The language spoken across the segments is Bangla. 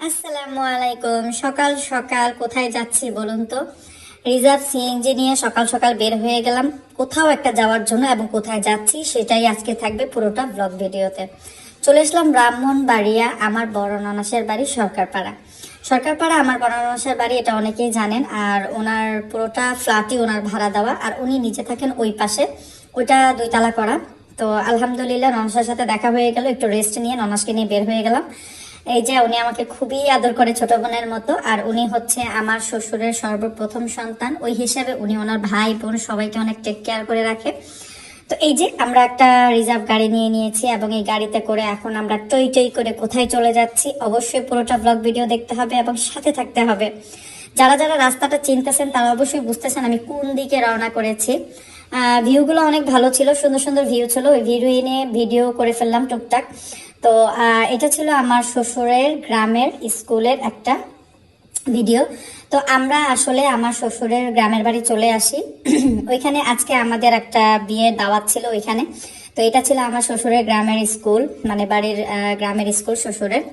আসসালামু আলাইকুম। সকাল সকাল কোথায় যাচ্ছি বলুন তো? রিজার্ভ সিএনজি নিয়ে সকাল সকাল বের হয়ে গেলাম কোথাও একটা যাওয়ার জন্য, এবং কোথায় যাচ্ছি সেটাই আজকে থাকবে পুরোটা ব্লগ ভিডিওতে। চলে আসলাম ব্রাহ্মণবাড়িয়া, আমার বড় ননাসের বাড়ি সরকারপাড়া। সরকারপাড়া আমার বড় ননাসের বাড়ি, এটা অনেকেই জানেন। আর ওনার পুরোটা ফ্ল্যাটই ওনার ভাড়া দেওয়া, আর উনি নিজে থাকেন ওই পাশে, ওইটা 2 তলা করা। তো আলহামদুলিল্লাহ ননাসের সাথে দেখা হয়ে গেল, একটু রেস্ট নিয়ে ননাসকে নিয়ে বের হয়ে গেলাম। এই যে উনি আমাকে খুবই আদর করে, ছোট বোনের মতো। আর উনি হচ্ছে আমার শ্বশুরের সর্বপ্রথম সন্তান, ওই হিসাবে উনি ওনার ভাই বোন সবাইকে অনেক টেক কেয়ার করে রাখে। তো এই যে আমরা একটা রিজার্ভ গাড়ি নিয়ে নিয়েছি, এবং এই গাড়িতে করে এখন আমরা টই টই করে কোথায় চলে যাচ্ছি অবশ্যই পুরোটা ব্লগ ভিডিও দেখতে হবে এবং সাথে থাকতে হবে। যারা যারা রাস্তাটা চিনতেছেন তারা অবশ্যই বুঝতেছেন আমি কোন দিকে রওনা করেছি। ভিউগুলো অনেক ভালো ছিল, সুন্দর সুন্দর ভিউ ছিল, ওই ভিডিও নিয়ে ভিডিও করে ফেললাম টুকটাক। তো এটা ছিল আমার শ্বশুরের গ্রামের স্কুলের একটা ভিডিও। তো আমরা আসলে আমার শ্বশুরের গ্রামের বাড়ি চলে আসি ওইখানে আজকে আমাদের একটা বিয়ের দাওয়াত ছিল ওইখানে। তো এটা ছিল আমার শ্বশুরের গ্রামের স্কুল, মানে বাড়ির গ্রামের স্কুল শ্বশুরের।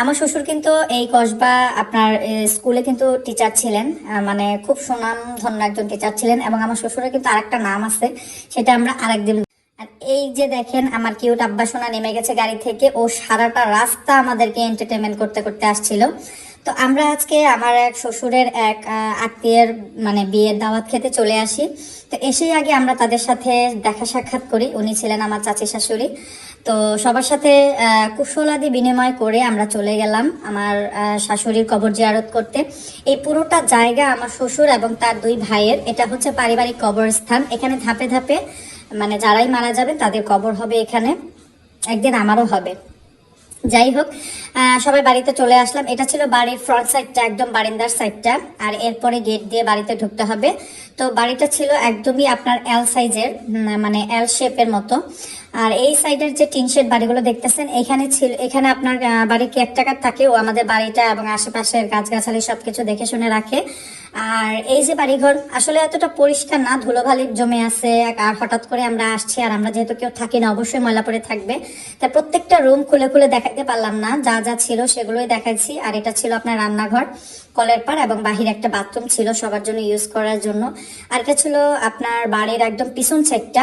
আমার শ্বশুর কিন্তু এই কসবা আপনার স্কুলে কিন্তু টিচার ছিলেন, মানে খুব সুনামধন্য একজন টিচার ছিলেন। এবং আমার শ্বশুরের কিন্তু আরেকটা নাম আছে, সেটা আমরা আরেকদিন। আর এই যে দেখেন আমার কিউট আব্বা সোনা নেমে গেছে গাড়ি থেকে, ও সারাটা রাস্তা আমাদেরকে এন্টারটেনমেন্ট করতে করতে আসছিল। তো আমরা আজকে আমার এক শ্বশুরের এক আত্মীয়ের মানে বিয়ের দাওয়াত খেতে চলে আসি। তো এসেই আগে আমরা তাদের সাথে দেখা সাক্ষাৎ করি, উনি ছিলেন আমার চাচি শাশুড়ি। তো সবার সাথে কুশলাদি বিনিময় করে আমরা চলে গেলাম আমার শাশুড়ির কবর জিয়ারত করতে। এই পুরোটা জায়গা আমার শ্বশুর এবং তার 2 ভাইয়ের, এটা হচ্ছে পারিবারিক কবরস্থান। এখানে ধাপে ধাপে মানে যারাই মারা যাবেন তাদের কবর হবে এখানে, একদিন আমারও হবে। যাই হোক, সবাই বাড়িতে চলে আসলাম। এটা ছিল বাড়ির ফ্রন্ট সাইডটা, একদম বারিন্দার সাইডটা। আর এরপরে গেট দিয়ে বাড়িতে ঢুকতে হবে। তো বাড়িটা ছিল একদমই আপনার এল সাইজের, মানে এল শেপের মতো। আর এই সাইডের যে টিন শেড বাড়িগুলো দেখতেছেন, এখানে ছিল, এখানে আপনার বাড়ির কেয়ারটেকার থাকে, ও আমাদের বাড়িটা এবং আশেপাশের গাছগাছালি সবকিছু দেখে শুনে রাখে। আর এই যে বাড়িঘর আসলে এতটা পরিষ্কার না, ধুলোবালি জমে আছে। আর হঠাৎ করে আমরা আসছি, আর আমরা যেহেতু কেউ থাকি না অবশ্যই ময়লা পড়ে থাকবে। তাই প্রত্যেকটা রুম খুলে খুলে দেখাতে পারলাম না, যা যা ছিল সেগুলোই দেখাচ্ছি। আর এটা ছিল আপনার রান্নাঘর, কলের পাড়, এবং বাহিরে একটা বাথরুম ছিল সবার জন্য ইউজ করার জন্য। আর এটা ছিল আপনার বাড়ির একদম পিছন সাইডটা।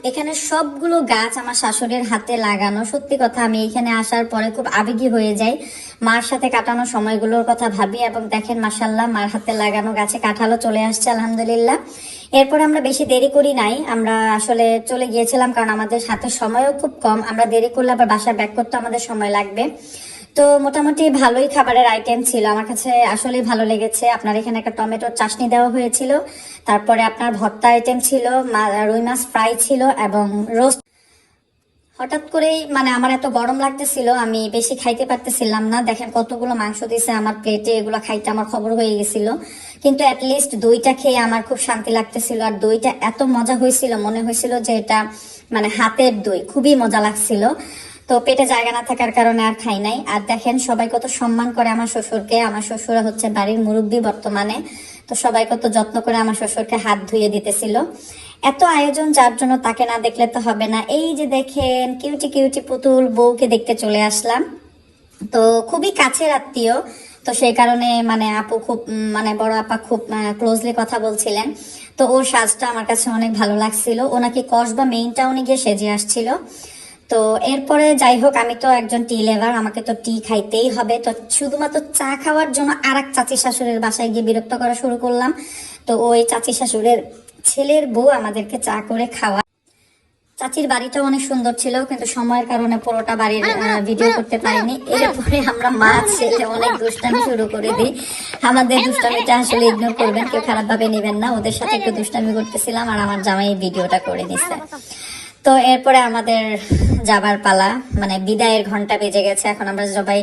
এখানে সবগুলো গাছ আমার শাশুড়ির হাতে লাগানো। সত্যি কথা, আমি এখানে আসার পরে খুব আবেগী হয়ে যাই, মার সাথে কাটানো সময়গুলোর কথা ভাবি। এবং দেখেন মাশাল্লাহ, মার হাতে লাগানো গাছে কাঁঠালও চলে আসছে আলহামদুলিল্লাহ। এরপরে আমরা বেশি দেরি করি নাই, আমরা আসলে চলে গিয়েছিলাম, কারণ আমাদের হাতে সময়ও খুব কম। আমরা দেরি করলে আবার বাসায় ব্যাক করতে আমাদের সময় লাগবে। তো মোটামুটি ভালোই খাবারের আইটেম ছিল, আমার কাছে আসলেই ভালো লেগেছে। আপনার এখানে একটা টমেটোর চাটনি দেওয়া হয়েছিল, তারপরে আপনার ভর্তা আইটেম ছিল, রুই মাছ ফ্রাই ছিল, এবং রোস্ট। হঠাৎ করেই মানে আমার এত গরম লাগতেছিল, আমি বেশি খাইতে পারতেছিলাম না। দেখেন কতগুলো মাংস দিছে আমার প্লেটে, এগুলো খাইতে আমার খবর হয়ে গেছিল। কিন্তু অ্যাটলিস্ট দইটা খেয়ে আমার খুব শান্তি লাগতেছিল। আর দইটা এত মজা হয়েছিল, মনে হয়েছিল যে এটা মানে হাতের দই, খুবই মজা লাগছিল। তো পেটে জায়গা না থাকার কারণে আর খাই নাই। আর দেখেন সবাই কত সম্মান করে আমার শ্বশুরকে, আমার শ্বশুর হচ্ছে বাড়ির মুরব্বী বর্তমানে। তো সবাই কত যত্ন করে আমার শ্বশুরকে হাত ধুয়ে দিতেছিল। এত আয়োজন, যার জন্য তাকে না দেখলে তো হবে না। এই যে দেখেন কিউটি কিউটি পুতুল বউকে দেখতে চলে আসলাম। তো খুবই কাছের আত্মীয়, তো সেই কারণে মানে আপু খুব মানে বড় আপা খুব ক্লোজলি কথা বলছিলেন। তো ওর সাজটা আমার কাছে অনেক ভালো লাগছিল, ও নাকি কসবা মেইন টাউনে গিয়ে সেজে আসছিল। তো এরপরে যাই হোক, আমি তো একজন টি লেভার, আমাকে তো টি খাইতেই হবে। তো শুধুমাত্র চা খাওয়ার জন্য আর এক চাচি শাশুড়ের বাসায় গিয়ে বিরক্ত করা শুরু করলাম। তো ওই চাচি শাশুড়ের ছেলের বউ আমাদেরকে চা করে খাওয়া। চাচির বাড়িটা অনেক সুন্দর ছিল, কিন্তু সময়ের কারণে পুরোটা বাড়ির ভিডিও করতে পারিনি। এরপরে আমরা মা ছেলে অনেক দুষ্টামি শুরু করে দিই। আমাদের দুষ্টামিটা আসলে ইগনোর করবেন, কেউ খারাপ ভাবে নেবেন না। ওদের সাথে একটু দুষ্টামি করতেছিলাম, আর আমার জামাই ভিডিওটা করে নিছে। তো এরপরে আমাদের যাবার পালা, মানে বিদায়ের ঘন্টা বেজে গেছে। এখন আমরা সবাই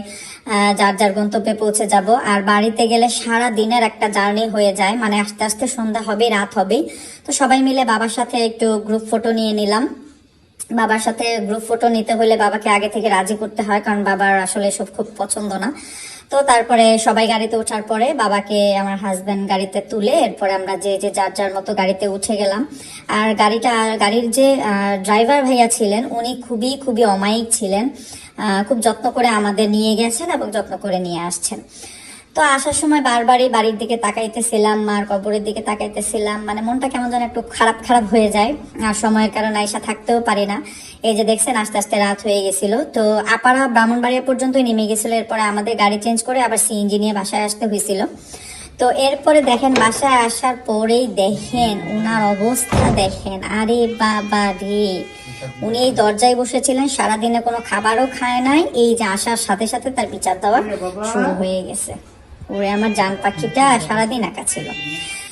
যার যার গন্তব্যে পৌঁছে যাব। আর বাড়িতে গেলে সারা দিনের একটা জার্নি হয়ে যায়, মানে আস্তে আস্তে সন্ধ্যা হবে, রাত হবে। তো সবাই মিলে বাবার সাথে একটু গ্রুপ ফটো নিয়ে নিলাম। বাবার সাথে গ্রুপ ফটো নিতে হলে বাবাকে আগে থেকে রাজি করতে হয়, কারণ বাবার আসলে সব খুব পছন্দ না। তো তো তারপরে সবাই গাড়িতে ওঠার পরে বাবাকে আমার হাজবেন্ড গাড়িতে তুলে এরপরে আমরা যে যে যার যার মতো গাড়িতে উঠে গেলাম। আর গাড়ির যে ড্রাইভার ভাইয়া ছিলেন উনি খুবই খুবই অমায়িক ছিলেন, খুব যত্ন করে আমাদের নিয়ে গেছেন এবং যত্ন করে নিয়ে আসছেন। তো আসার সময় বারবারই বাড়ির দিকে তাকাইতেছিলাম, মার কবরের দিকে তাকাইতেছিলাম, মানে মনটা কেমন যেন একটু খারাপ খারাপ হয়ে যায়। আর সময়ের কারণে আইসা থাকতেও পারি না। এই যে দেখছেন আস্তে আস্তে রাত হয়ে গেছিল, তো আপারা ব্রাহ্মণবাড়িয়া পর্যন্তই নেমে গেছিল। এরপরে আমাদের গাড়ি চেঞ্জ করে আবার সিএনজি নিয়ে বাসায় আসতে হয়েছিল। তো এরপরে দেখেন বাসায় আসার পরেই দেখেন উনার অবস্থা দেখেন, আরে বাবা রে, উনি এই দরজায় বসেছিলেন, সারাদিনে কোনো খাবারও খায় নাই, এই যে আসার সাথে সাথে তার বিচার দেওয়া শুরু হয়ে গেছে। ওরে আমার জান পাখিটা সারাদিন একা ছিল।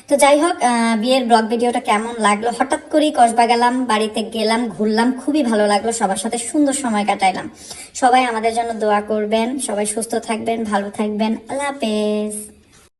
তো যাই হোক, বিয়ের ব্লগ ভিডিওটা কেমন লাগলো, হঠাৎ করেই কসবা গেলাম, বাড়িতে গেলাম, ঘুরলাম, খুবই ভালো লাগলো, সবার সাথে সুন্দর সময় কাটাইলাম। সবাই আমাদের জন্য দোয়া করবেন, সবাই সুস্থ থাকবেন, ভালো থাকবেন, আল্লাহ হাফেজ।